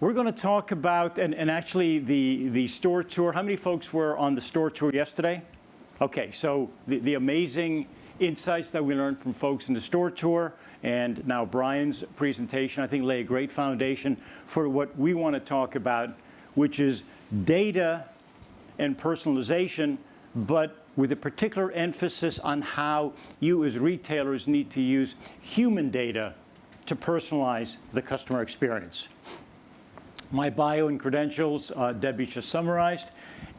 we're going to talk about, and actually the store tour. How many folks were on the store tour yesterday? Okay, so the amazing insights that we learned from folks in the store tour, and now Brian's presentation, I think, lay a great foundation for what we want to talk about, which is data and personalization, but with a particular emphasis on how you as retailers need to use human data to personalize the customer experience. My bio and credentials, Debbie just summarized.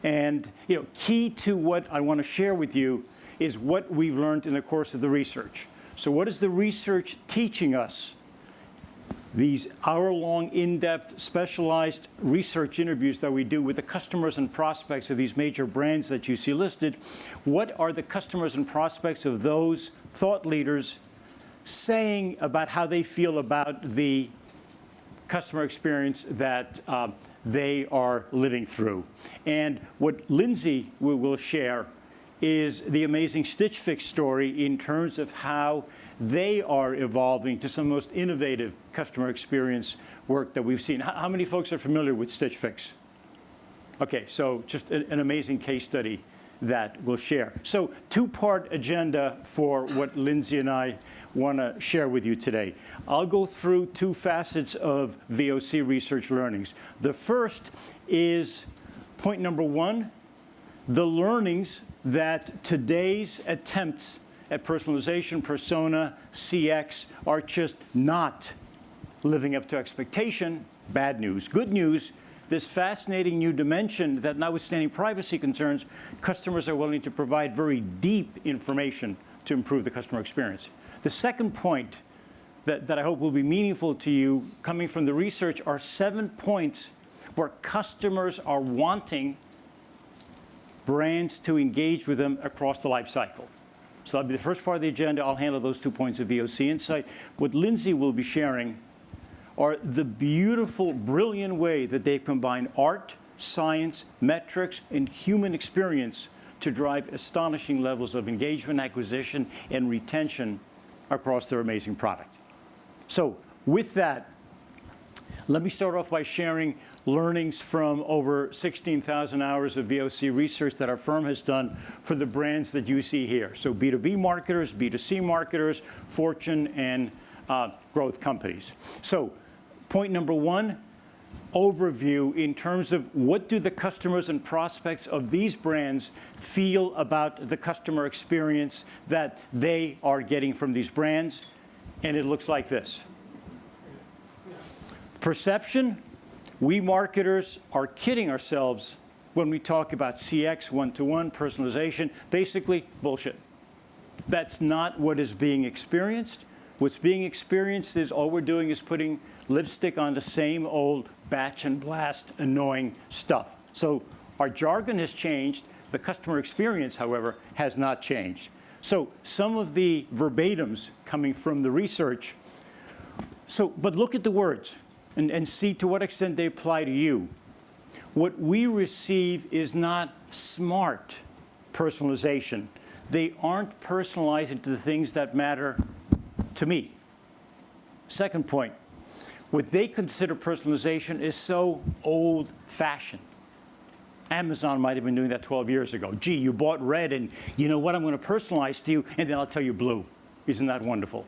And key to what I want to share with you is what we've learned in the course of the research. So what is the research teaching us? These hour-long, in-depth, specialized research interviews that we do with the customers and prospects of these major brands that you see listed, what are the customers and prospects of those thought leaders saying about how they feel about the customer experience that they are living through? And what Lindsay will share is the amazing Stitch Fix story in terms of how they are evolving to some of the most innovative customer experience work that we've seen. How many folks are familiar with Stitch Fix? Okay, so just an amazing case study that we'll share. So two-part agenda for what Lindsay and I want to share with you today. I'll go through two facets of VOC research learnings. The first is point number one, the learnings that today's attempts at personalization, persona, CX are just not living up to expectation. Bad news. Good news, this fascinating new dimension that, notwithstanding privacy concerns, customers are willing to provide very deep information to improve the customer experience. The second point that I hope will be meaningful to you coming from the research are 7 points where customers are wanting brands to engage with them across the life cycle. So that'll be the first part of the agenda. I'll handle those 2 points of VOC insight. What Lindsay will be sharing are the beautiful, brilliant way that they combine art, science, metrics, and human experience to drive astonishing levels of engagement, acquisition, and retention across their amazing product. So with that, let me start off by sharing learnings from over 16,000 hours of VOC research that our firm has done for the brands that you see here. So BtoB marketers, BtoC marketers, Fortune, and growth companies. So point number one, overview in terms of what do the customers and prospects of these brands feel about the customer experience that they are getting from these brands. And it looks like this. Perception. We marketers are kidding ourselves when we talk about CX, one-to-one, personalization. Basically, bullshit. That's not what is being experienced. What's being experienced is all we're doing is putting lipstick on the same old batch and blast annoying stuff. So our jargon has changed. The customer experience, however, has not changed. So some of the verbatims coming from the research. But look at the words. And see to what extent they apply to you. What we receive is not smart personalization. They aren't personalizing to the things that matter to me. Second point, what they consider personalization is so old-fashioned. Amazon might have been doing that 12 years ago. Gee, you bought red, and you know what? I'm going to personalize to you, and then I'll tell you blue. Isn't that wonderful?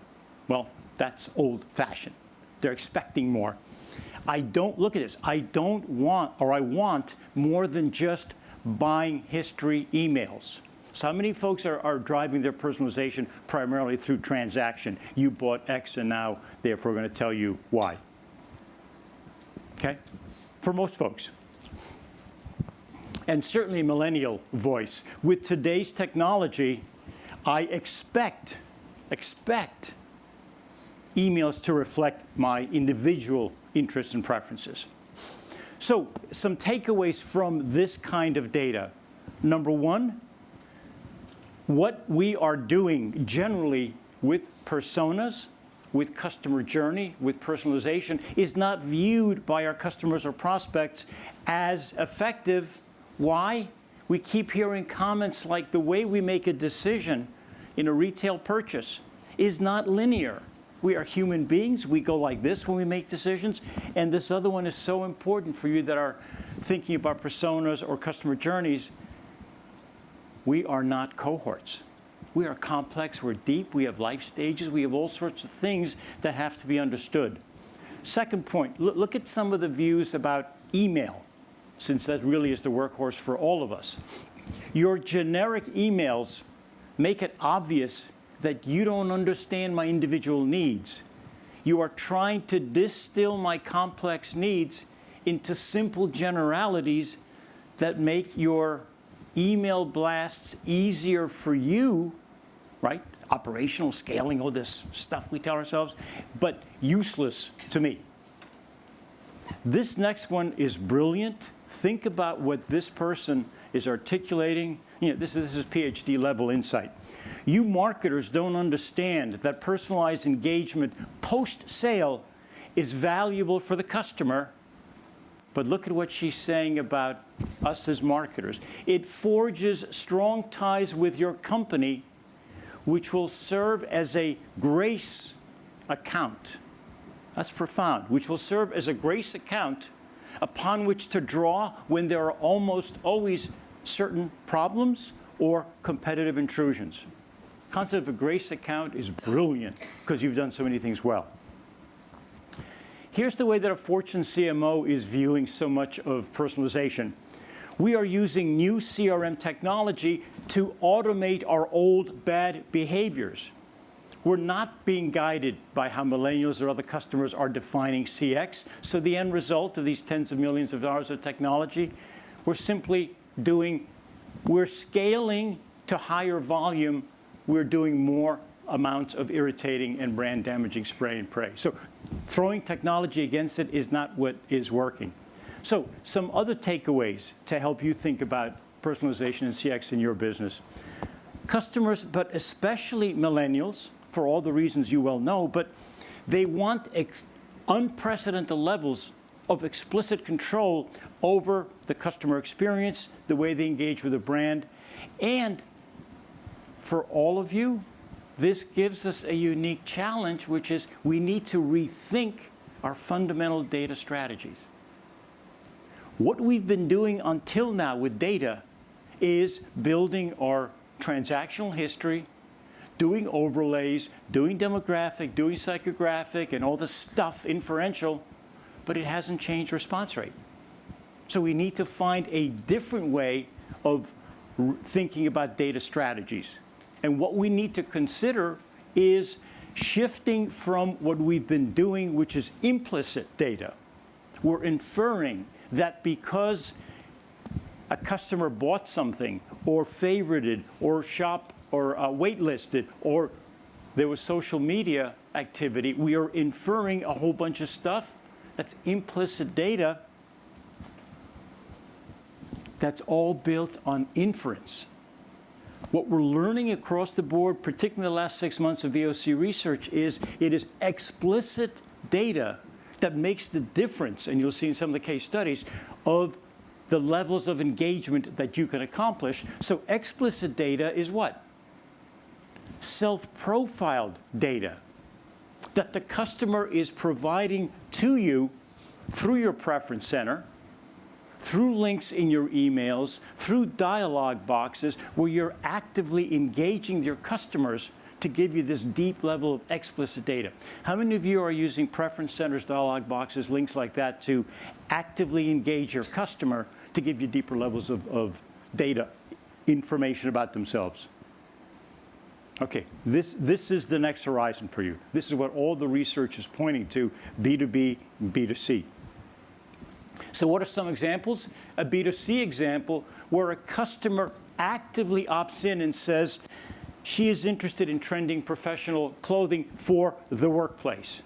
Well, that's old-fashioned. They're expecting more. I don't look at this. I don't want, or I want more than just buying history emails. So how many folks are driving their personalization primarily through transaction? You bought X, and now, therefore, we're going to tell you Y. Okay? For most folks. And certainly millennial voice. With today's technology, I expect emails to reflect my individual interests and preferences. So some takeaways from this kind of data. Number one, what we are doing generally with personas, with customer journey, with personalization, is not viewed by our customers or prospects as effective. Why? We keep hearing comments like the way we make a decision in a retail purchase is not linear. We are human beings. We go like this when we make decisions. And this other one is so important for you that are thinking about personas or customer journeys. We are not cohorts. We are complex, we're deep, we have life stages, we have all sorts of things that have to be understood. Second point, look at some of the views about email, since that really is the workhorse for all of us. Your generic emails make it obvious that you don't understand my individual needs. You are trying to distill my complex needs into simple generalities that make your email blasts easier for you, right? Operational scaling, all this stuff we tell ourselves, but useless to me. This next one is brilliant. Think about what this person is articulating. You know, this is PhD level insight. You marketers don't understand that personalized engagement post-sale is valuable for the customer. But look at what she's saying about us as marketers. It forges strong ties with your company, which will serve as a grace account. That's profound. Which will serve as a grace account upon which to draw when there are almost always certain problems or competitive intrusions. The concept of a grace account is brilliant because you've done so many things well. Here's the way that a Fortune CMO is viewing so much of personalization. We are using new CRM technology to automate our old bad behaviors. We're not being guided by how millennials or other customers are defining CX. So the end result of these tens of millions of dollars of technology, we're scaling to higher volume. We're doing more amounts of irritating and brand damaging spray and pray. So throwing technology against it is not what is working. So some other takeaways to help you think about personalization and CX in your business. Customers, but especially millennials, for all the reasons you well know, but they want unprecedented levels of explicit control over the customer experience, the way they engage with a brand. And for all of you, this gives us a unique challenge, which is we need to rethink our fundamental data strategies. What we've been doing until now with data is building our transactional history, doing overlays, doing demographic, doing psychographic, and all the stuff inferential, but it hasn't changed response rate. So we need to find a different way of thinking about data strategies. And what we need to consider is shifting from what we've been doing, which is implicit data. We're inferring that because a customer bought something or favorited or shopped or waitlisted or there was social media activity, we are inferring a whole bunch of stuff. That's implicit data. That's all built on inference. What we're learning across the board, particularly in the last 6 months of VOC research, is it is explicit data that makes the difference, and you'll see in some of the case studies, of the levels of engagement that you can accomplish. So explicit data is what? Self-profiled data that the customer is providing to you through your preference center, through links in your emails, through dialog boxes, where you're actively engaging your customers to give you this deep level of explicit data. How many of you are using preference centers, dialog boxes, links like that to actively engage your customer to give you deeper levels of data, information about themselves? Okay, this is the next horizon for you. This is what all the research is pointing to, BtoB and BtoC. So what are some examples? A BtoC example where a customer actively opts in and says she is interested in trending professional clothing for the workplace.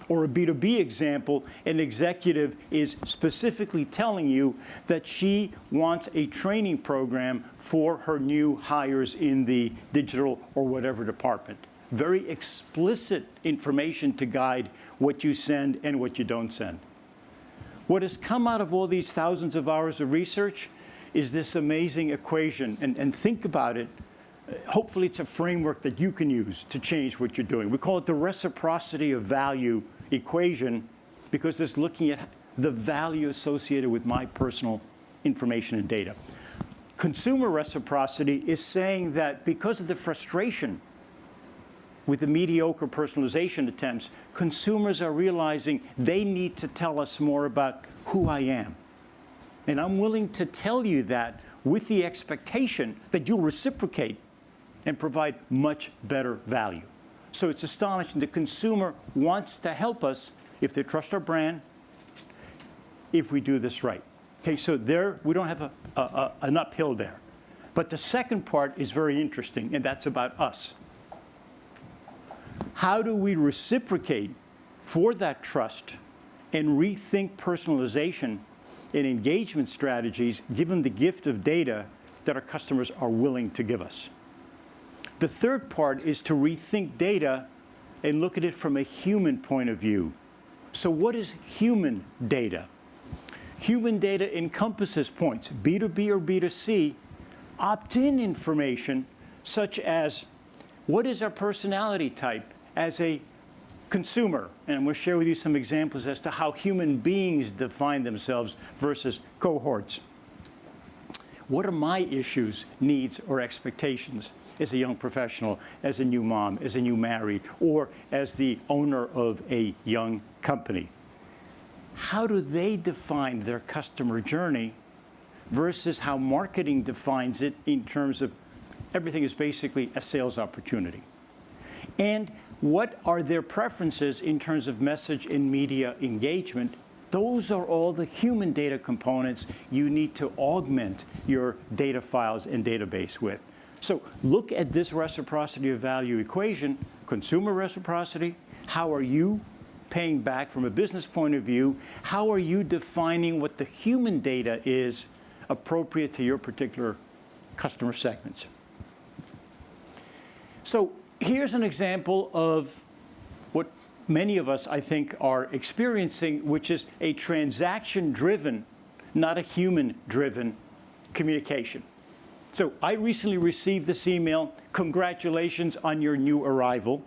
Or a BtoB example, an executive is specifically telling you that she wants a training program for her new hires in the digital or whatever department. Very explicit information to guide what you send and what you don't send. What has come out of all these thousands of hours of research is this amazing equation. And think about it. hopefully it's a framework that you can use to change what you're doing. We call it the reciprocity of value equation because it's looking at the value associated with my personal information and data. Consumer reciprocity is saying that because of the frustration with the mediocre personalization attempts, consumers are realizing they need to tell us more about who I am. And I'm willing to tell you that with the expectation that you'll reciprocate and provide much better value. So it's astonishing. The consumer wants to help us if they trust our brand, if we do this right. Okay, so there, we don't have an uphill there. But the second part is very interesting, and that's about us. How do we reciprocate for that trust and rethink personalization and engagement strategies given the gift of data that our customers are willing to give us? The third part is to rethink data and look at it from a human point of view. So what is human data? Human data encompasses points, BtoB or BtoC, opt-in information such as what is our personality type as a consumer? And I'm going to share with you some examples as to how human beings define themselves versus cohorts. What are my issues, needs, or expectations as a young professional, as a new mom, as a new married, or as the owner of a young company? How do they define their customer journey versus how marketing defines it in terms of everything is basically a sales opportunity? And what are their preferences in terms of message and media engagement? Those are all the human data components you need to augment your data files and database with. So look at this reciprocity of value equation, consumer reciprocity. How are you paying back from a business point of view? How are you defining what the human data is appropriate to your particular customer segments? So here's an example of what many of us, I think, are experiencing, which is a transaction-driven, not a human-driven communication. So I recently received this email, congratulations on your new arrival.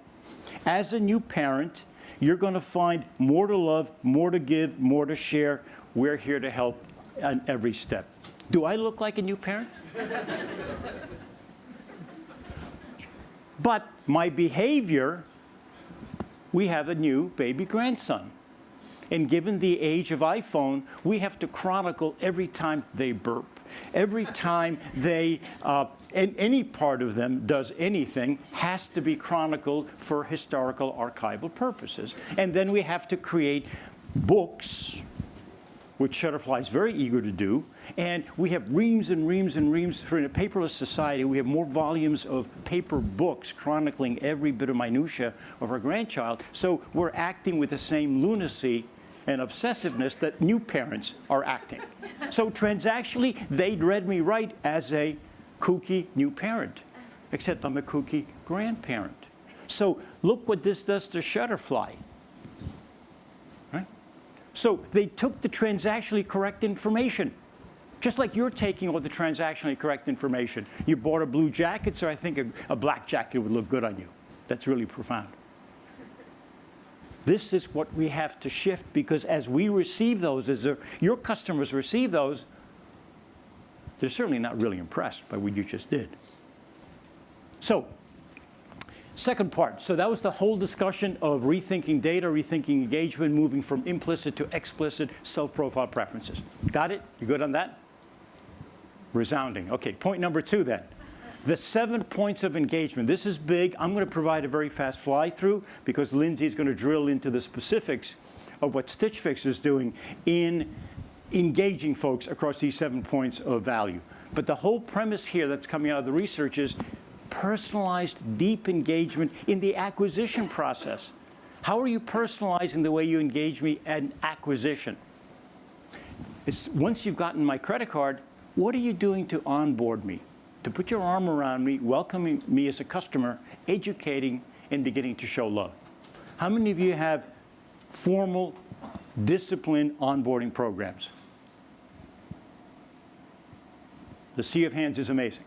As a new parent, you're going to find more to love, more to give, more to share. We're here to help on every step. Do I look like a new parent? But my behavior, we have a new baby grandson. And given the age of iPhone, we have to chronicle every time they burp. Every time they, any part of them does anything, has to be chronicled for historical archival purposes. And then we have to create books, which Shutterfly is very eager to do. And we have reams and reams and reams. For in a paperless society, we have more volumes of paper books chronicling every bit of minutia of our grandchild. So we're acting with the same lunacy and obsessiveness that new parents are acting. So transactionally, they'd read me right as a kooky new parent, except I'm a kooky grandparent. So look what this does to Shutterfly. Right? So they took the transactionally correct information, just like you're taking all the transactionally correct information. You bought a blue jacket, so I think a black jacket would look good on you. That's really profound. This is what we have to shift, because as we receive those, as your customers receive those, they're certainly not really impressed by what you just did. So, second part. So that was the whole discussion of rethinking data, rethinking engagement, moving from implicit to explicit self-profile preferences. Got it? You good on that? Resounding. Okay, point number 2 then. The 7 points of engagement. This is big. I'm going to provide a very fast fly-through because Lindsay is going to drill into the specifics of what Stitch Fix is doing in engaging folks across these 7 points of value. But the whole premise here that's coming out of the research is personalized, deep engagement in the acquisition process. How are you personalizing the way you engage me at acquisition? Once you've gotten my credit card, what are you doing to onboard me? To put your arm around me, welcoming me as a customer, educating, and beginning to show love. How many of you have formal, disciplined onboarding programs? The sea of hands is amazing.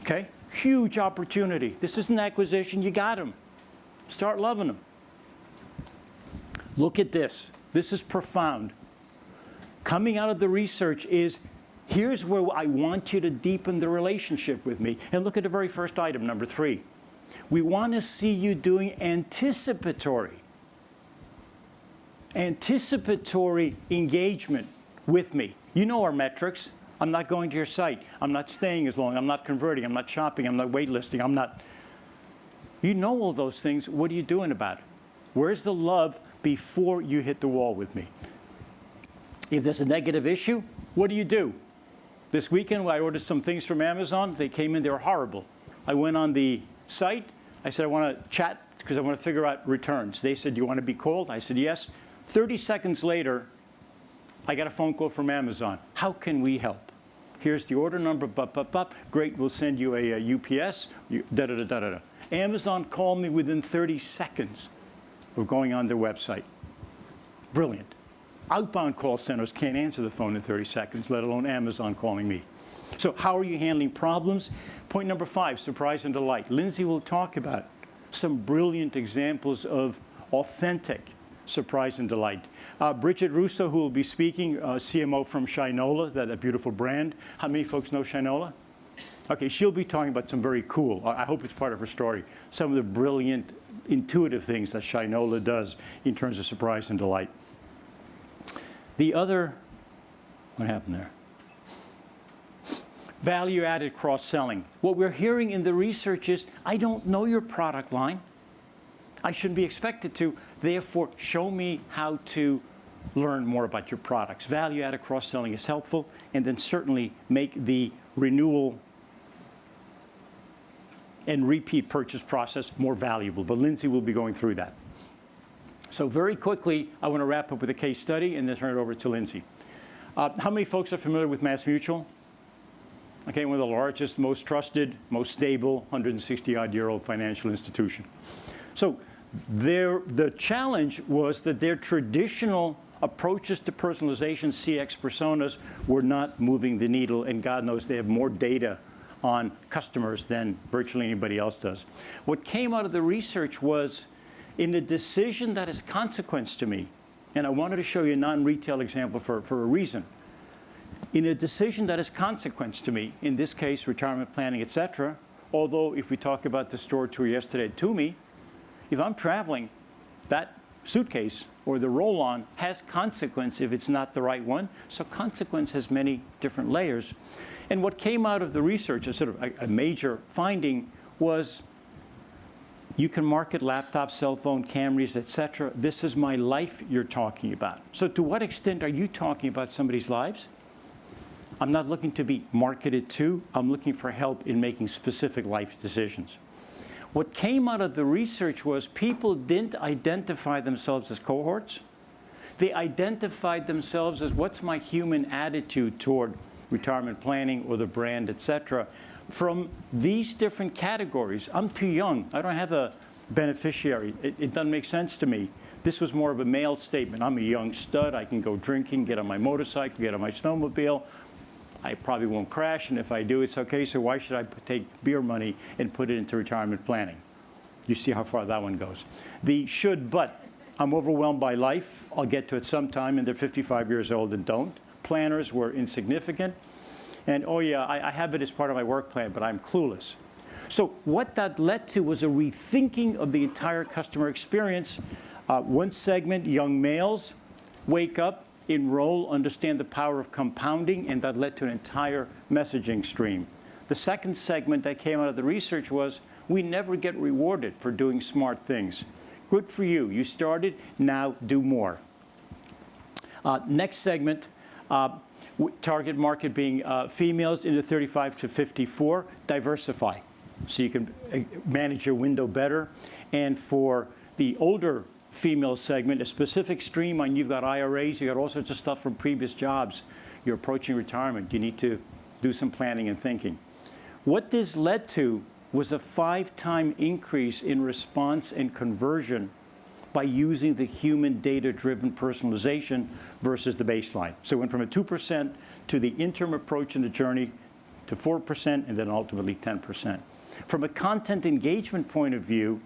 Okay? Huge opportunity. This isn't acquisition. You got them. Start loving them. Look at this. This is profound. Coming out of the research is, here's where I want you to deepen the relationship with me. And look at the very first item, number 3. We want to see you doing anticipatory engagement with me. You know our metrics. I'm not going to your site. I'm not staying as long. I'm not converting. I'm not shopping. I'm not waitlisting. I'm not. You know all those things. What are you doing about it? Where's the love before you hit the wall with me? If there's a negative issue, what do? This weekend, I ordered some things from Amazon. They came in. They were horrible. I went on the site. I said, I want to chat because I want to figure out returns. They said, do you want to be called? I said, yes. 30 seconds later, I got a phone call from Amazon. How can we help? Here's the order number, great, we'll send you a UPS, da-da-da-da-da. Amazon called me within 30 seconds of going on their website. Brilliant. Outbound call centers can't answer the phone in 30 seconds, let alone Amazon calling me. So how are you handling problems? Point number 5, surprise and delight. Lindsay will talk about some brilliant examples of authentic surprise and delight. Bridget Russo, who will be speaking, CMO from Shinola, that a beautiful brand. How many folks know Shinola? Okay, she'll be talking about some very cool, I hope it's part of her story, some of the brilliant, intuitive things that Shinola does in terms of surprise and delight. The other, what happened there? Value-added cross-selling. What we're hearing in the research is, I don't know your product line. I shouldn't be expected to. Therefore, show me how to learn more about your products. Value-added cross-selling is helpful, and then certainly make the renewal and repeat purchase process more valuable. But Lindsay will be going through that. So very quickly, I want to wrap up with a case study and then turn it over to Lindsay. How many folks are familiar with MassMutual? Okay, one of the largest, most trusted, most stable, 160-odd-year-old financial institution. So the challenge was that their traditional approaches to personalization, CX personas, were not moving the needle, and God knows they have more data on customers than virtually anybody else does. What came out of the research was, in the decision that is consequence to me, and I wanted to show you a non-retail example for a reason. In a decision that is consequence to me, in this case, retirement planning, et cetera, although if we talk about the store tour yesterday at TUMI, if I'm traveling, that suitcase or the roll-on has consequence if it's not the right one. So consequence has many different layers. And what came out of the research, a sort of a major finding, was you can market laptops, cell phone, Camrys, et cetera. This is my life you're talking about. So to what extent are you talking about somebody's lives? I'm not looking to be marketed to. I'm looking for help in making specific life decisions. What came out of the research was people didn't identify themselves as cohorts. They identified themselves as, what's my human attitude toward retirement planning or the brand, et cetera, from these different categories. I'm too young. I don't have a beneficiary. It doesn't make sense to me. This was more of a male statement. I'm a young stud. I can go drinking, get on my motorcycle, get on my snowmobile. I probably won't crash, and if I do, it's okay, so why should I take beer money and put it into retirement planning? You see how far that one goes. The should, but, I'm overwhelmed by life. I'll get to it sometime, and they're 55 years old and don't. Planners were insignificant. And, oh yeah, I have it as part of my work plan, but I'm clueless. So what that led to was a rethinking of the entire customer experience. One segment, young males, wake up, enroll, understand the power of compounding, and that led to an entire messaging stream. The second segment that came out of the research was, we never get rewarded for doing smart things. Good for you. You started, now do more. Next segment, target market being females in the 35 to 54, diversify. So you can manage your window better. And for the older female segment, a specific stream on, you've got IRAs, you've got all sorts of stuff from previous jobs. You're approaching retirement. You need to do some planning and thinking. What this led to was a 5-time increase in response and conversion by using the human data-driven personalization versus the baseline. So it went from a 2% to the interim approach in the journey to 4%, and then ultimately 10%. From a content engagement point of view,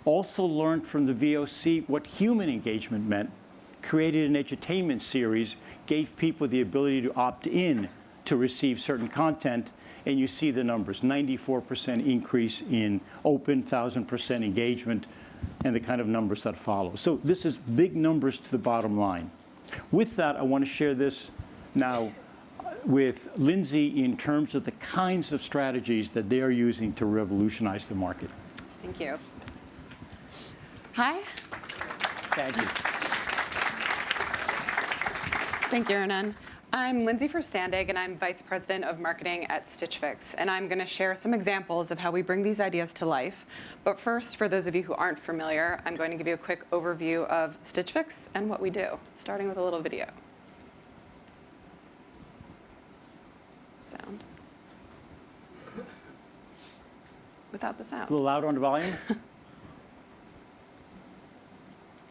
also learned from the VOC what human engagement meant, created an edutainment series, gave people the ability to opt in to receive certain content, and you see the numbers, 94% increase in open, 1,000% engagement, and the kind of numbers that follow. So this is big numbers to the bottom line. With that, I want to share this now with Lindsay in terms of the kinds of strategies that they are using to revolutionize the market. Thank you. Hi. Thank you. Thank you, Ernan. I'm Lindsay Ferstandig, and I'm Vice President of Marketing at Stitch Fix. And I'm going to share some examples of how we bring these ideas to life. But first, for those of you who aren't familiar, I'm going to give you a quick overview of Stitch Fix and what we do, starting with a little video. Sound. Without the sound. A little louder on the volume.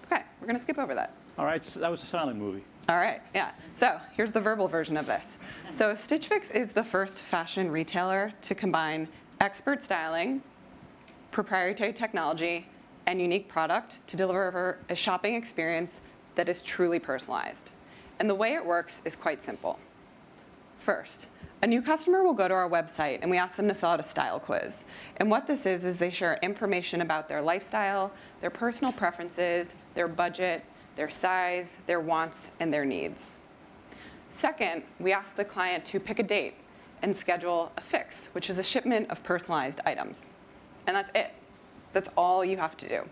OK, we're going to skip over that. All right, so that was a silent movie. All right, yeah. So here's the verbal version of this. So Stitch Fix is the first fashion retailer to combine expert styling, proprietary technology, and unique product to deliver a shopping experience that is truly personalized. And the way it works is quite simple. First, a new customer will go to our website, and we ask them to fill out a style quiz. And what this is they share information about their lifestyle, their personal preferences, their budget, their size, their wants, and their needs. Second, we ask the client to pick a date and schedule a fix, which is a shipment of personalized items. And that's it. That's all you have to do.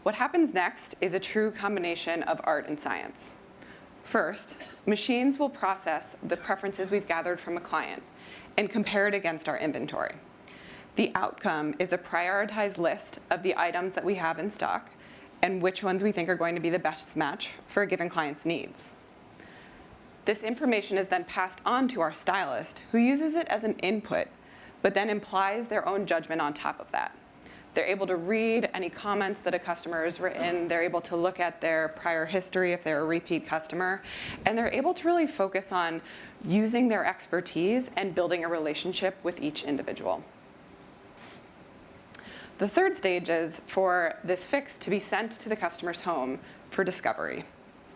What happens next is a true combination of art and science. First, machines will process the preferences we've gathered from a client and compare it against our inventory. The outcome is a prioritized list of the items that we have in stock and which ones we think are going to be the best match for a given client's needs. This information is then passed on to our stylist, who uses it as an input, but then implies their own judgment on top of that. They're able to read any comments that a customer has written. They're able to look at their prior history if they're a repeat customer. And they're able to really focus on using their expertise and building a relationship with each individual. The third stage is for this fix to be sent to the customer's home for discovery.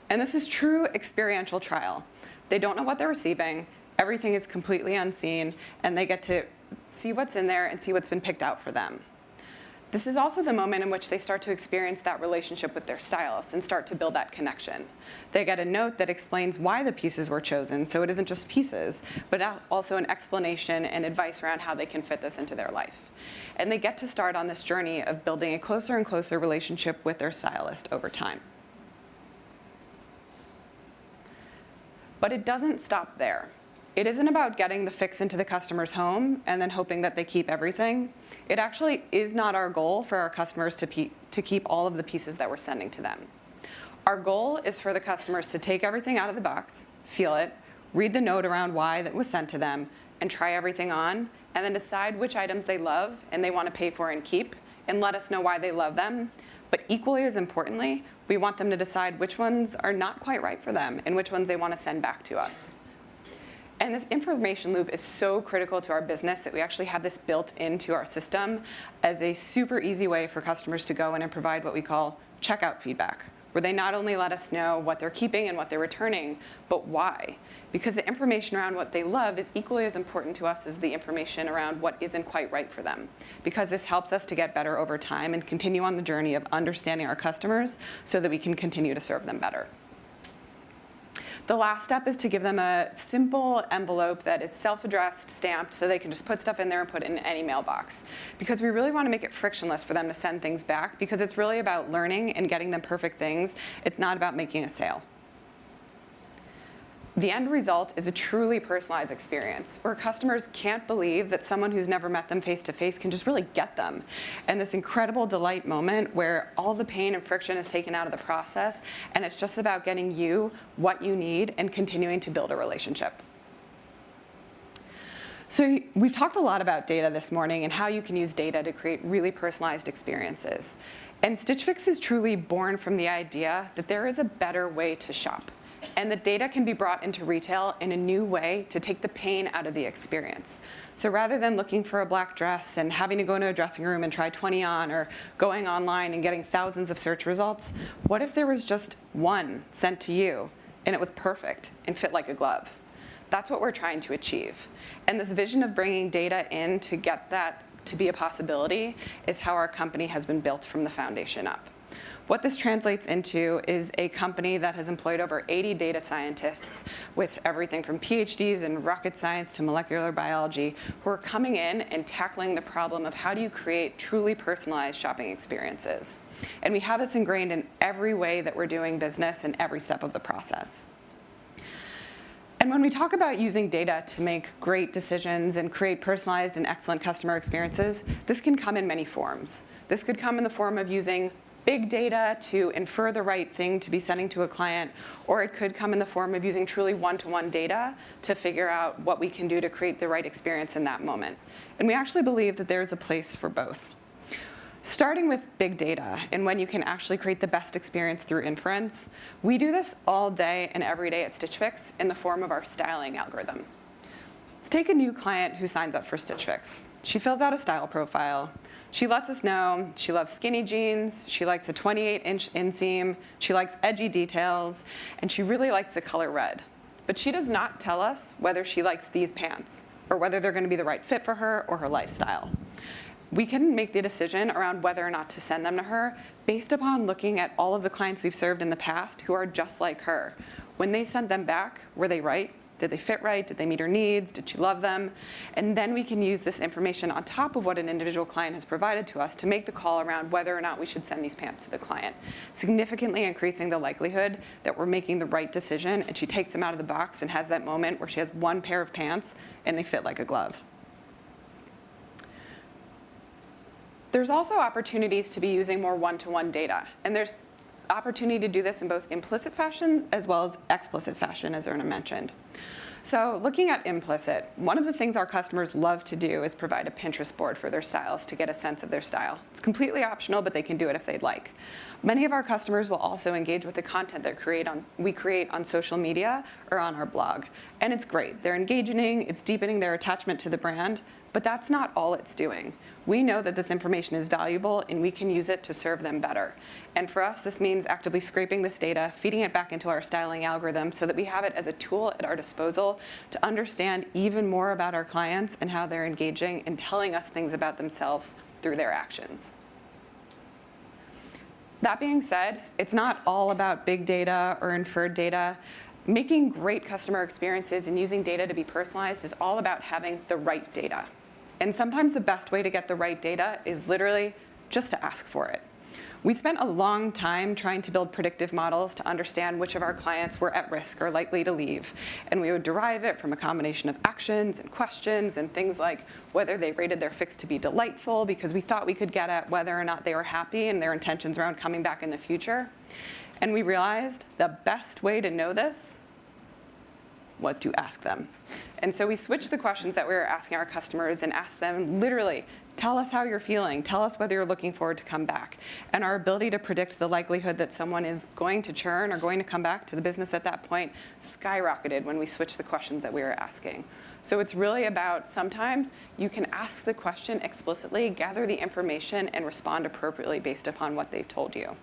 And this is true experiential trial. They don't know what they're receiving. Everything is completely unseen, and they get to see what's in there and see what's been picked out for them. This is also the moment in which they start to experience that relationship with their stylist and start to build that connection. They get a note that explains why the pieces were chosen, so it isn't just pieces, but also an explanation and advice around how they can fit this into their life. And they get to start on this journey of building a closer and closer relationship with their stylist over time. But it doesn't stop there. It isn't about getting the fix into the customer's home and then hoping that they keep everything. It actually is not our goal for our customers to keep all of the pieces that we're sending to them. Our goal is for the customers to take everything out of the box, feel it, read the note around why that was sent to them, and try everything on, and then decide which items they love and they want to pay for and keep, and let us know why they love them. But equally as importantly, we want them to decide which ones are not quite right for them and which ones they want to send back to us. And this information loop is so critical to our business that we actually have this built into our system as a super easy way for customers to go in and provide what we call checkout feedback, where they not only let us know what they're keeping and what they're returning, but why. Because the information around what they love is equally as important to us as the information around what isn't quite right for them. Because this helps us to get better over time and continue on the journey of understanding our customers so that we can continue to serve them better. The last step is to give them a simple envelope that is self-addressed, stamped, so they can just put stuff in there and put it in any mailbox. Because we really want to make it frictionless for them to send things back, because it's really about learning and getting them perfect things. It's not about making a sale. The end result is a truly personalized experience where customers can't believe that someone who's never met them face-to-face can just really get them. And this incredible delight moment where all the pain and friction is taken out of the process, and it's just about getting you what you need and continuing to build a relationship. So we've talked a lot about data this morning and how you can use data to create really personalized experiences. And Stitch Fix is truly born from the idea that there is a better way to shop. and the data can be brought into retail in a new way to take the pain out of the experience. So rather than looking for a black dress and having to go into a dressing room and try 20 on, or going online and getting thousands of search results, what if there was just one sent to you and it was perfect and fit like a glove? That's what we're trying to achieve. And this vision of bringing data in to get that to be a possibility is how our company has been built from the foundation up. What this translates into is a company that has employed over 80 data scientists with everything from PhDs in rocket science to molecular biology, who are coming in and tackling the problem of how do you create truly personalized shopping experiences. And we have this ingrained in every way that we're doing business and every step of the process. And when we talk about using data to make great decisions and create personalized and excellent customer experiences, this can come in many forms. This could come in the form of using big data to infer the right thing to be sending to a client, or it could come in the form of using truly one-to-one data to figure out what we can do to create the right experience in that moment. And we actually believe that there's a place for both. Starting with big data and when you can actually create the best experience through inference, we do this all day and every day at Stitch Fix in the form of our styling algorithm. Let's take a new client who signs up for Stitch Fix. She fills out a style profile. She lets us know she loves skinny jeans, she likes a 28-inch inseam, she likes edgy details, and she really likes the color red. But she does not tell us whether she likes these pants or whether they're going to be the right fit for her or her lifestyle. We can make the decision around whether or not to send them to her based upon looking at all of the clients we've served in the past who are just like her. When they sent them back, were they right? Did they fit right? Did they meet her needs? Did she love them? And then we can use this information on top of what an individual client has provided to us to make the call around whether or not we should send these pants to the client, significantly increasing the likelihood that we're making the right decision and she takes them out of the box and has that moment where she has one pair of pants and they fit like a glove. There's also opportunities to be using more one-to-one data, and there's opportunity to do this in both implicit fashion as well as explicit fashion, as Ernan mentioned. So looking at implicit, one of the things our customers love to do is provide a Pinterest board for their stylists to get a sense of their style. It's completely optional, but they can do it if they'd like. Many of our customers will also engage with the content that we create on social media or on our blog. And it's great. They're engaging, it's deepening their attachment to the brand, but that's not all it's doing. We know that this information is valuable and we can use it to serve them better. And for us, this means actively scraping this data, feeding it back into our styling algorithm so that we have it as a tool at our disposal to understand even more about our clients and how they're engaging and telling us things about themselves through their actions. That being said, it's not all about big data or inferred data. Making great customer experiences and using data to be personalized is all about having the right data. And sometimes the best way to get the right data is literally just to ask for it. We spent a long time trying to build predictive models to understand which of our clients were at risk or likely to leave. And we would derive it from a combination of actions and questions and things like whether they rated their fix to be delightful, because we thought we could get at whether or not they were happy and their intentions around coming back in the future. And we realized the best way to know this was to ask them. And so we switched the questions that we were asking our customers and asked them literally, tell us how you're feeling, tell us whether you're looking forward to come back. And our ability to predict the likelihood that someone is going to churn or going to come back to the business at that point skyrocketed when we switched the questions that we were asking. So it's really about sometimes you can ask the question explicitly, gather the information, and respond appropriately based upon what they've told you.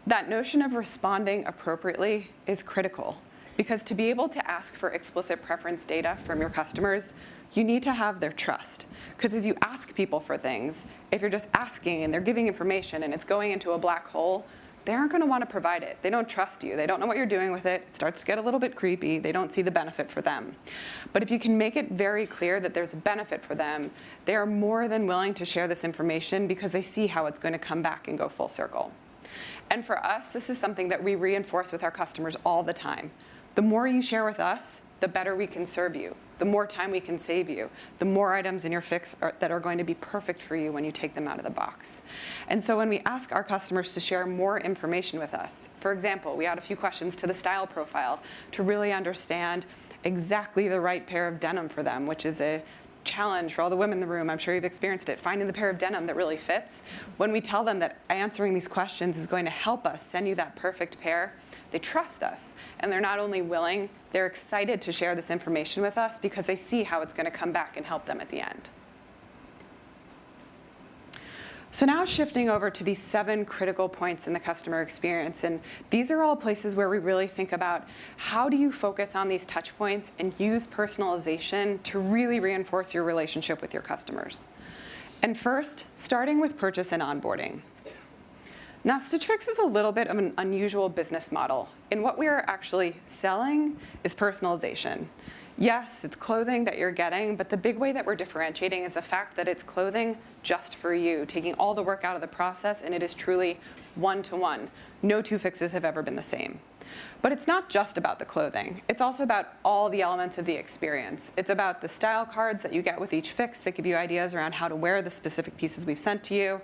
That notion of responding appropriately is critical, because to be able to ask for explicit preference data from your customers, you need to have their trust. Because as you ask people for things, if you're just asking and they're giving information and it's going into a black hole, they aren't going to want to provide it. They don't trust you. They don't know what you're doing with it. It starts to get a little bit creepy. They don't see the benefit for them. But if you can make it very clear that there's a benefit for them, they are more than willing to share this information because they see how it's going to come back and go full circle. And for us, this is something that we reinforce with our customers all the time. The more you share with us, the better we can serve you, the more time we can save you, the more items in your fix that are going to be perfect for you when you take them out of the box. And so when we ask our customers to share more information with us, for example, we add a few questions to the style profile to really understand exactly the right pair of denim for them, which is a challenge for all the women in the room, I'm sure you've experienced it, finding the pair of denim that really fits. When we tell them that answering these questions is going to help us send you that perfect pair, they trust us. And they're not only willing, they're excited to share this information with us because they see how it's going to come back and help them at the end. So now shifting over to these 7 critical points in the customer experience. And these are all places where we really think about how do you focus on these touch points and use personalization to really reinforce your relationship with your customers. And first, starting with purchase and onboarding. Now, Stitch Fix is a little bit of an unusual business model. And what we are actually selling is personalization. Yes, it's clothing that you're getting, but the big way that we're differentiating is the fact that it's clothing just for you, taking all the work out of the process, and it is truly one-to-one. No 2 fixes have ever been the same. But it's not just about the clothing. It's also about all the elements of the experience. It's about the style cards that you get with each fix that give you ideas around how to wear the specific pieces we've sent to you.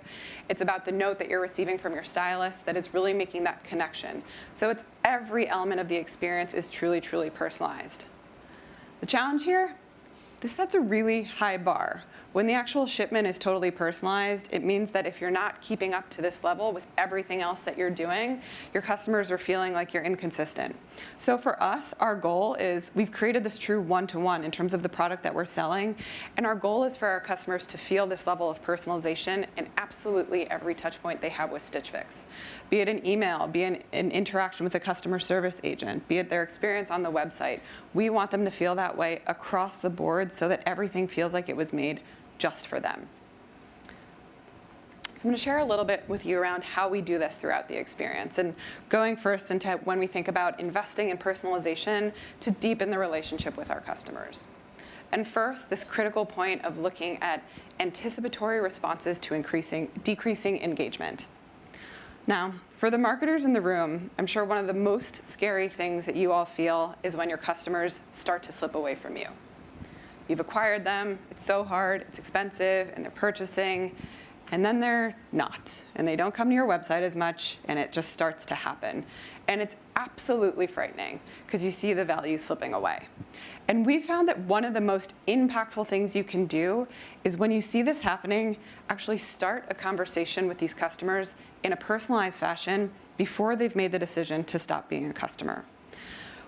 It's about the note that you're receiving from your stylist that is really making that connection. So it's every element of the experience is truly, truly personalized. The challenge here, this sets a really high bar. When the actual shipment is totally personalized, it means that if you're not keeping up to this level with everything else that you're doing, your customers are feeling like you're inconsistent. So for us, our goal is we've created this true one-to-one in terms of the product that we're selling, and our goal is for our customers to feel this level of personalization in absolutely every touch point they have with Stitch Fix. Be it an email, be it an interaction with a customer service agent, be it their experience on the website. We want them to feel that way across the board so that everything feels like it was made just for them. So I'm going to share a little bit with you around how we do this throughout the experience, and going first into when we think about investing in personalization to deepen the relationship with our customers. And first, this critical point of looking at anticipatory responses to decreasing engagement. Now, for the marketers in the room, I'm sure one of the most scary things that you all feel is when your customers start to slip away from you. You've acquired them, it's so hard, it's expensive, and they're purchasing, and then they're not. And they don't come to your website as much, and it just starts to happen. And it's absolutely frightening, because you see the value slipping away. And we found that one of the most impactful things you can do is when you see this happening, actually start a conversation with these customers in a personalized fashion before they've made the decision to stop being a customer.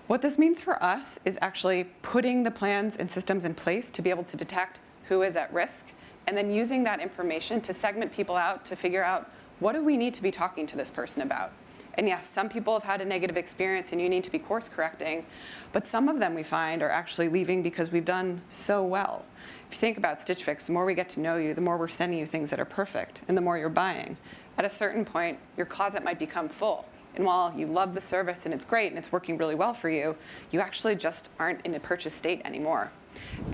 What this means for us is actually putting the plans and systems in place to be able to detect who is at risk, and then using that information to segment people out to figure out what do we need to be talking to this person about. And yes, some people have had a negative experience and you need to be course correcting, but some of them we find are actually leaving because we've done so well. If you think about Stitch Fix, the more we get to know you, the more we're sending you things that are perfect, and the more you're buying. At a certain point, your closet might become full. And while you love the service and it's great and it's working really well for you, you actually just aren't in a purchase state anymore.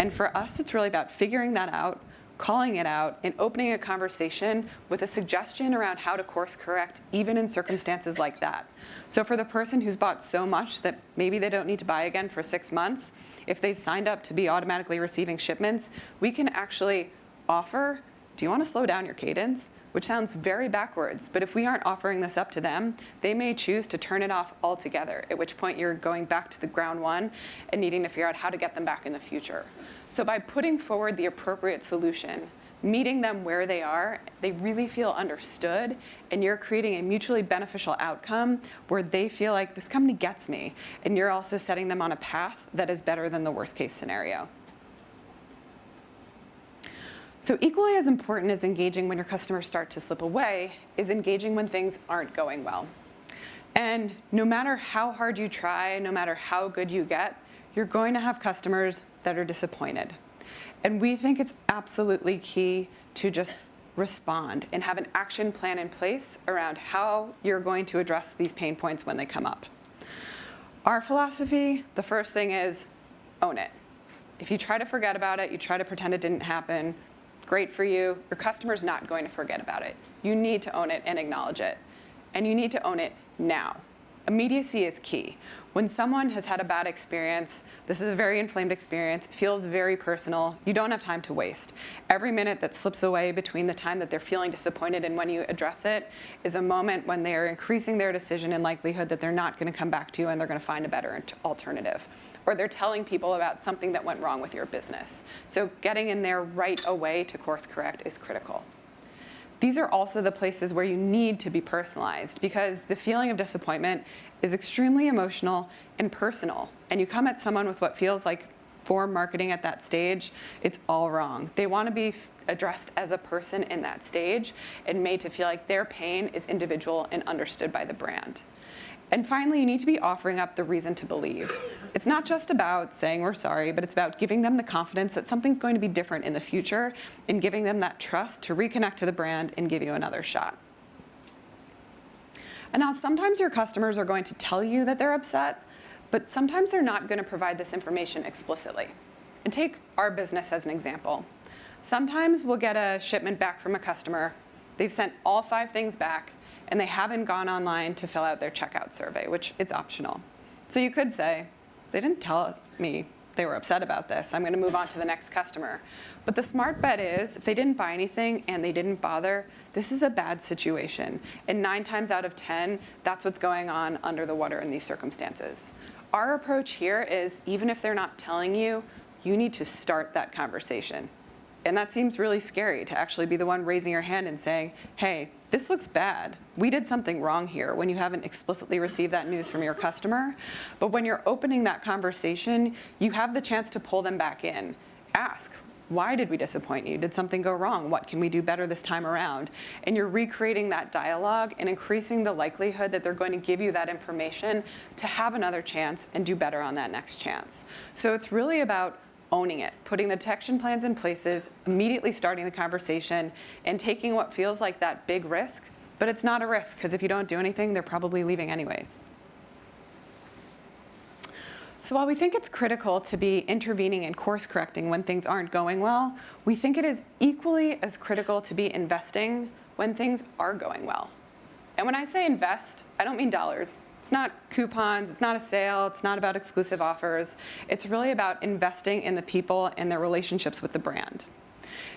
And for us, it's really about figuring that out, calling it out, and opening a conversation with a suggestion around how to course correct, even in circumstances like that. So for the person who's bought so much that maybe they don't need to buy again for 6 months, if they've signed up to be automatically receiving shipments, we can actually offer, do you want to slow down your cadence? Which sounds very backwards, but if we aren't offering this up to them, they may choose to turn it off altogether, at which point you're going back to the ground one and needing to figure out how to get them back in the future. So by putting forward the appropriate solution, meeting them where they are, they really feel understood, and you're creating a mutually beneficial outcome where they feel like this company gets me, and you're also setting them on a path that is better than the worst case scenario. So equally as important as engaging when your customers start to slip away is engaging when things aren't going well. And no matter how hard you try, no matter how good you get, you're going to have customers that are disappointed. And we think it's absolutely key to just respond and have an action plan in place around how you're going to address these pain points when they come up. Our philosophy, the first thing is own it. If you try to forget about it, you try to pretend it didn't happen, great for you. Your customer's not going to forget about it. You need to own it and acknowledge it. And you need to own it now. Immediacy is key. When someone has had a bad experience, this is a very inflamed experience, it feels very personal, you don't have time to waste. Every minute that slips away between the time that they're feeling disappointed and when you address it is a moment when they are increasing their decision and likelihood that they're not going to come back to you and they're going to find a better alternative. Or they're telling people about something that went wrong with your business. So getting in there right away to course correct is critical. These are also the places where you need to be personalized because the feeling of disappointment is extremely emotional and personal. And you come at someone with what feels like form marketing at that stage, it's all wrong. They want to be addressed as a person in that stage and made to feel like their pain is individual and understood by the brand. And finally, you need to be offering up the reason to believe. It's not just about saying we're sorry, but it's about giving them the confidence that something's going to be different in the future and giving them that trust to reconnect to the brand and give you another shot. And now sometimes your customers are going to tell you that they're upset, but sometimes they're not going to provide this information explicitly. And take our business as an example. Sometimes we'll get a shipment back from a customer, they've sent all 5 things back, and they haven't gone online to fill out their checkout survey, which is optional. So you could say, they didn't tell me they were upset about this. I'm going to move on to the next customer. But the smart bet is, if they didn't buy anything and they didn't bother, this is a bad situation. And 9 times out of 10, that's what's going on under the water in these circumstances. Our approach here is, even if they're not telling you, you need to start that conversation. And that seems really scary, to actually be the one raising your hand and saying, hey, this looks bad. We did something wrong here, when you haven't explicitly received that news from your customer. But when you're opening that conversation, you have the chance to pull them back in. Ask, why did we disappoint you? Did something go wrong? What can we do better this time around? And you're recreating that dialogue and increasing the likelihood that they're going to give you that information to have another chance and do better on that next chance. So it's really about owning it, putting the detection plans in places, immediately starting the conversation, and taking what feels like that big risk, but it's not a risk, because if you don't do anything, they're probably leaving anyways. So while we think it's critical to be intervening and course correcting when things aren't going well, we think it is equally as critical to be investing when things are going well. And when I say invest, I don't mean dollars. It's not coupons, it's not a sale, it's not about exclusive offers. It's really about investing in the people and their relationships with the brand.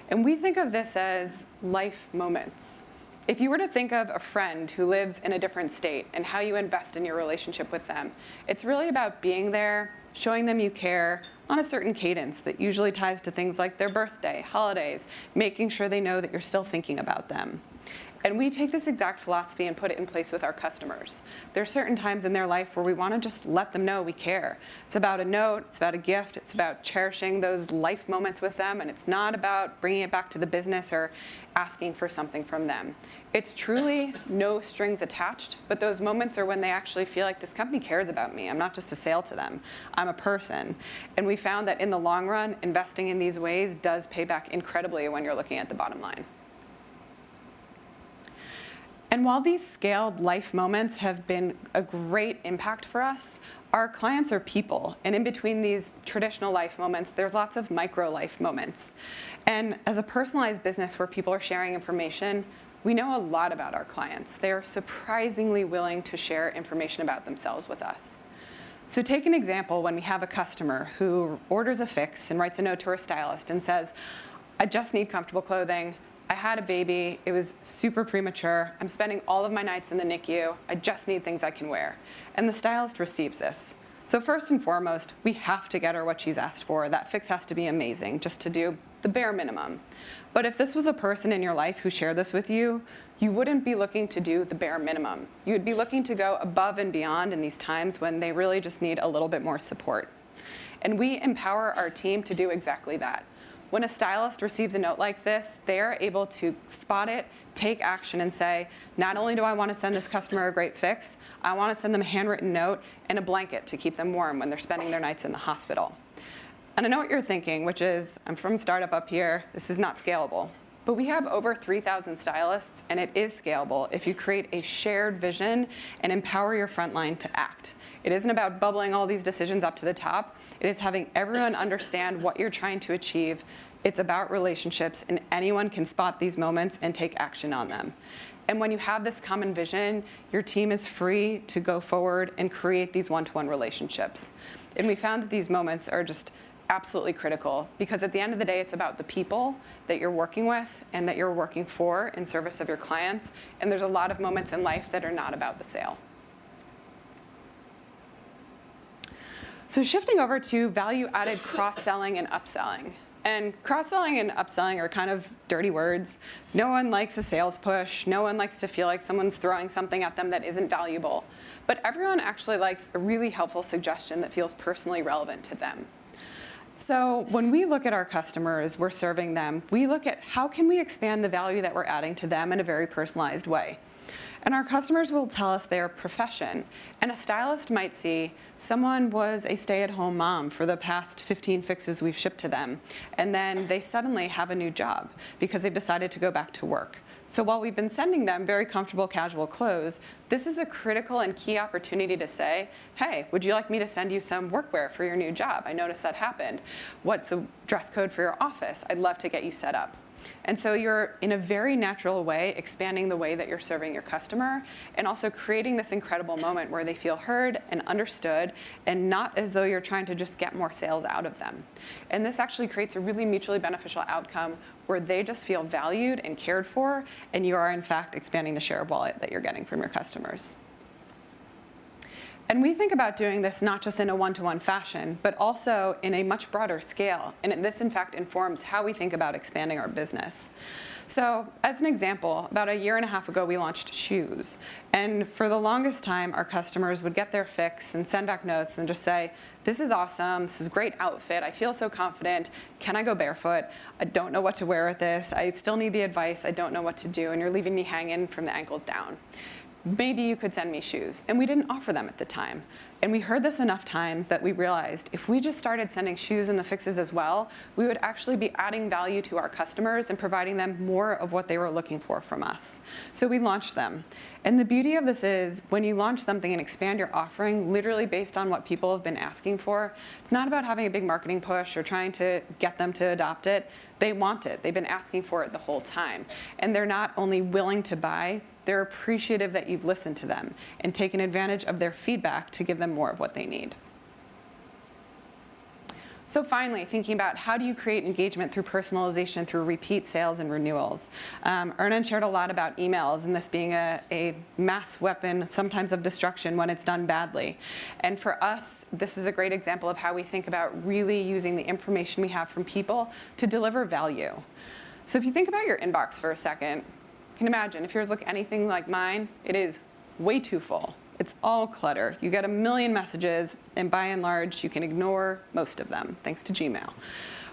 And we think of this as life moments. If you were to think of a friend who lives in a different state and how you invest in your relationship with them, it's really about being there, showing them you care on a certain cadence that usually ties to things like their birthday, holidays, making sure they know that you're still thinking about them. And we take this exact philosophy and put it in place with our customers. There are certain times in their life where we want to just let them know we care. It's about a note, it's about a gift, it's about cherishing those life moments with them, and it's not about bringing it back to the business or asking for something from them. It's truly no strings attached, but those moments are when they actually feel like this company cares about me. I'm not just a sale to them, I'm a person. And we found that in the long run, investing in these ways does pay back incredibly when you're looking at the bottom line. And while these scaled life moments have been a great impact for us, our clients are people. And in between these traditional life moments, there's lots of micro life moments. And as a personalized business where people are sharing information, we know a lot about our clients. They are surprisingly willing to share information about themselves with us. So take an example when we have a customer who orders a fix and writes a note to her stylist and says, I just need comfortable clothing. I had a baby, it was super premature, I'm spending all of my nights in the NICU, I just need things I can wear. And the stylist receives this. So first and foremost, we have to get her what she's asked for. That fix has to be amazing, just to do the bare minimum. But if this was a person in your life who shared this with you, you wouldn't be looking to do the bare minimum. You would be looking to go above and beyond in these times when they really just need a little bit more support. And we empower our team to do exactly that. When a stylist receives a note like this, they are able to spot it, take action, and say, not only do I want to send this customer a great fix, I want to send them a handwritten note and a blanket to keep them warm when they're spending their nights in the hospital. And I know what you're thinking, which is, I'm from startup up here, this is not scalable. But we have over 3,000 stylists, and it is scalable if you create a shared vision and empower your frontline to act. It isn't about bubbling all these decisions up to the top. It is having everyone understand what you're trying to achieve, It's about relationships, and anyone can spot these moments and take action on them. And when you have this common vision, your team is free to go forward and create these one-to-one relationships. And we found that these moments are just absolutely critical, because at the end of the day, it's about the people that you're working with and that you're working for in service of your clients. And there's a lot of moments in life that are not about the sale. So shifting over to value-added cross-selling and upselling. And cross-selling and upselling are kind of dirty words. No one likes a sales push. No one likes to feel like someone's throwing something at them that isn't valuable. But everyone actually likes a really helpful suggestion that feels personally relevant to them. So when we look at our customers, we're serving them, we look at how can we expand the value that we're adding to them in a very personalized way. And our customers will tell us their profession. And a stylist might see someone was a stay-at-home mom for the past 15 fixes we've shipped to them. And then they suddenly have a new job because they've decided to go back to work. So while we've been sending them very comfortable casual clothes, this is a critical and key opportunity to say, hey, would you like me to send you some workwear for your new job? I noticed that happened. What's the dress code for your office? I'd love to get you set up. And so you're, in a very natural way, expanding the way that you're serving your customer, and also creating this incredible moment where they feel heard and understood, and not as though you're trying to just get more sales out of them. And this actually creates a really mutually beneficial outcome where they just feel valued and cared for, and you are, in fact, expanding the share of wallet that you're getting from your customers. And we think about doing this not just in a one-to-one fashion, but also in a much broader scale. And this, in fact, informs how we think about expanding our business. So as an example, about 1.5 years ago, we launched shoes. And for the longest time, our customers would get their fix and send back notes and just say, this is awesome, this is a great outfit, I feel so confident, can I go barefoot? I don't know what to wear with this, I still need the advice, I don't know what to do, and you're leaving me hanging from the ankles down. Maybe you could send me shoes. And we didn't offer them at the time. And we heard this enough times that we realized if we just started sending shoes and the fixes as well, we would actually be adding value to our customers and providing them more of what they were looking for from us. So we launched them. And the beauty of this is when you launch something and expand your offering literally based on what people have been asking for, it's not about having a big marketing push or trying to get them to adopt it. They want it. They've been asking for it the whole time. And they're not only willing to buy, they're appreciative that you've listened to them and taken advantage of their feedback to give them more of what they need. So finally, thinking about how do you create engagement through personalization, through repeat sales and renewals. Ernan shared a lot about emails and this being a mass weapon, sometimes of destruction when it's done badly. And for us, this is a great example of how we think about really using the information we have from people to deliver value. So if you think about your inbox for a second, you can imagine if yours look anything like mine, it is way too full. It's all clutter. You get 1 million messages, and by and large, you can ignore most of them, thanks to Gmail.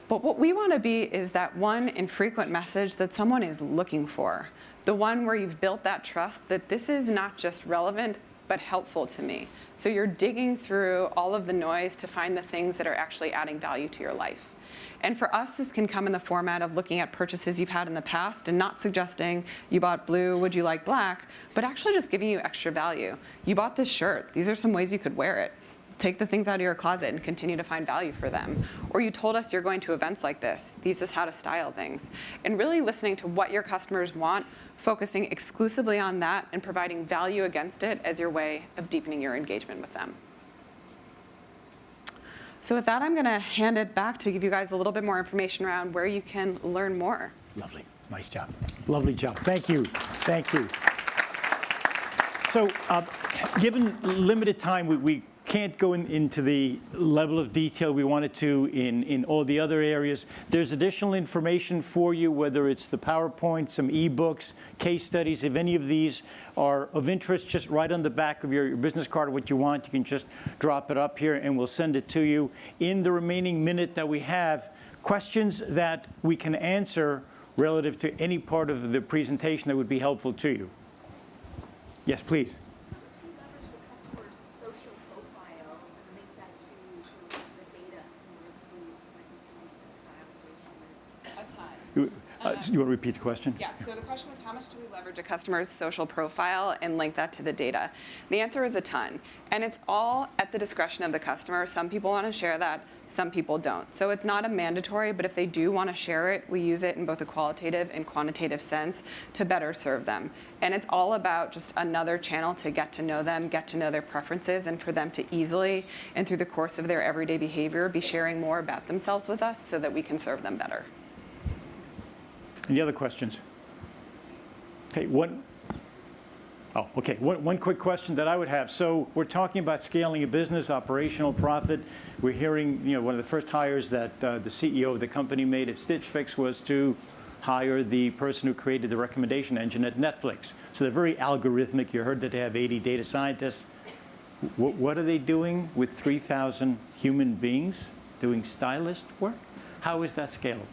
But what we want to be is that one infrequent message that someone is looking for, the one where you've built that trust that this is not just relevant, but helpful to me. So you're digging through all of the noise to find the things that are actually adding value to your life. And for us, this can come in the format of looking at purchases you've had in the past and not suggesting you bought blue, would you like black, but actually just giving you extra value. You bought this shirt. These are some ways you could wear it. Take the things out of your closet and continue to find value for them. Or you told us you're going to events like this. These is how to style things. And really listening to what your customers want, focusing exclusively on that and providing value against it as your way of deepening your engagement with them. So with that, I'm going to hand it back to give you guys a little bit more information around where you can learn more. Lovely. Nice job. Lovely job. Thank you. Thank you. So given limited time, we can't go into the level of detail we wanted to in all the other areas. There's additional information for you, whether it's the PowerPoint, some ebooks, case studies. If any of these are of interest, just write on the back of your business card what you want. You can just drop it up here and we'll send it to you. In the remaining minute that we have, questions that we can answer relative to any part of the presentation that would be helpful to you. Yes, please. You want to repeat the question? Yeah, so the question was how much do we leverage a customer's social profile and link that to the data? The answer is a ton. And it's all at the discretion of the customer. Some people want to share that. some people don't. So it's not a mandatory, but if they do want to share it, we use it in both a qualitative and quantitative sense to better serve them. And it's all about just another channel to get to know them, get to know their preferences, and for them to easily, and through the course of their everyday behavior, be sharing more about themselves with us so that we can serve them better. Any other questions? Okay, one quick question that I would have. So we're talking about scaling a business, operational profit. We're hearing, one of the first hires that the CEO of the company made at Stitch Fix was to hire the person who created the recommendation engine at Netflix. So they're very algorithmic. You heard that they have 80 data scientists. What are they doing with 3,000 human beings doing stylist work? How is that scalable?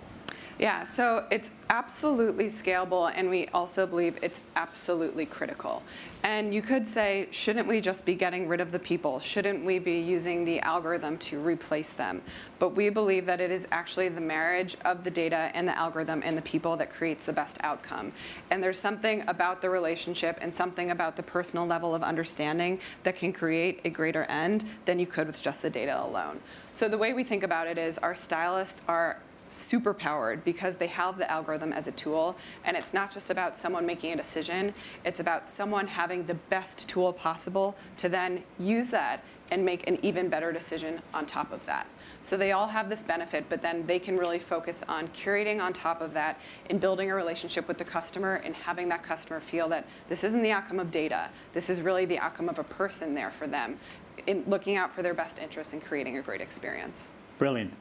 Yeah, so it's absolutely scalable, and we also believe it's absolutely critical. And you could say, shouldn't we just be getting rid of the people? Shouldn't we be using the algorithm to replace them? But we believe that it is actually the marriage of the data and the algorithm and the people that creates the best outcome. And there's something about the relationship and something about the personal level of understanding that can create a greater end than you could with just the data alone. So the way we think about it is our stylists are super powered because they have the algorithm as a tool, and it's not just about someone making a decision, it's about someone having the best tool possible to then use that and make an even better decision on top of that. So they all have this benefit, but then they can really focus on curating on top of that and building a relationship with the customer and having that customer feel that this isn't the outcome of data, this is really the outcome of a person there for them, in looking out for their best interests and creating a great experience. Brilliant.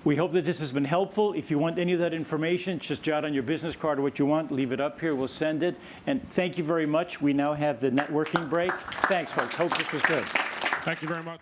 We hope that this has been helpful. If you want any of that information, just jot on your business card what you want, leave it up here, we'll send it. And thank you very much. We now have the networking break. Thanks, folks. Hope this was good. Thank you very much.